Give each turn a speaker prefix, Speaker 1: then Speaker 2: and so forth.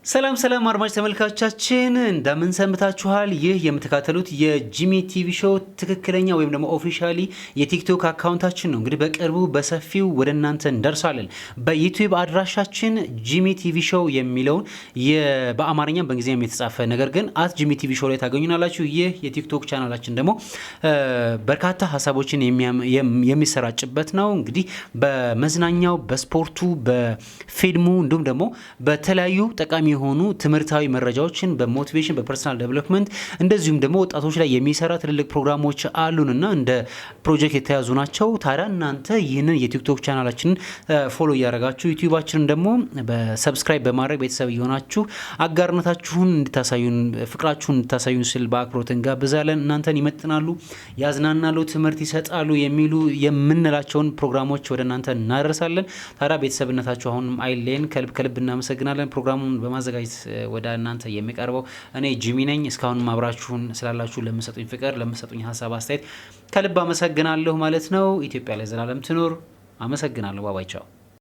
Speaker 1: ሰላም አድማጭ ተመልካቾቻችን እንደምን ሰንብታችኋል? ይህ የምትከታተሉት የጂሚ ቲቪ ሾው ትክክለኛ ወይም ደግሞ ኦፊሻሊ የቲክቶክ አካውንታችን ነው። እንግዲህ በቅርቡ በሰፊው ወደ እናንተ እንደርሳለን። በዩቲዩብ አድራሻችን ጂሚ ቲቪ ሾው የሚለውን በአማርኛም በእንግሊዝኛም የተጻፈ ነገር ግን ጂሚ ቲቪ ሾው ላይ ታገኙናላችሁ። ይህ የቲክቶክ ቻናላችን ደግሞ በርካታ ሀሳቦችን የሚሰራጭበት ነው። እንግዲህ በመዝናኛው፣ በስፖርቱ፣ በፊልሙ እንዲሁም ደግሞ በተለያዩ ጠቃሚ የሆኑ ትምህርታዊ መረጃዎችን በሞቲቬሽን በፐርሰናል ዴቨሎፕመንት እንደዚሁም ደግሞ ወጣቶች ላይ የሚሰራ ትልልቅ ፕሮግራሞች አሉንና እንደ ፕሮጀክት የተያዙ ናቸው። ታዲያ እናንተ ይህንን የቲክቶክ ቻናላችንን ፎሎ እያደረጋችሁ ዩቲዩባችንን ደግሞ በሰብስክራይብ በማድረግ ቤተሰብ እየሆናችሁ አጋርነታችሁን እንድታሳዩን ፍቅራችሁን እንድታሳዩን ስል በአክብሮት እንጋብዛለን። እናንተን ይመጥናሉ፣ ያዝናናሉ፣ ትምህርት ይሰጣሉ የሚሉ የምንላቸውን ፕሮግራሞች ወደ እናንተ እናደርሳለን። ታዲያ ቤተሰብነታችሁ አሁንም አይለየን። ከልብ እናመሰግናለን። ፕሮግራሙን በማዘጋጀት ወደ እናንተ የሚቀርበው እኔ ጂሚ ነኝ። እስካሁን አብራችሁን ስላላችሁ ለምሰጡኝ ፍቅር፣ ለምሰጡኝ ሀሳብ አስተያየት ከልብ አመሰግናለሁ ማለት ነው። ኢትዮጵያ ለዘላለም ትኖር። አመሰግናለሁ። ባባይ ቻው።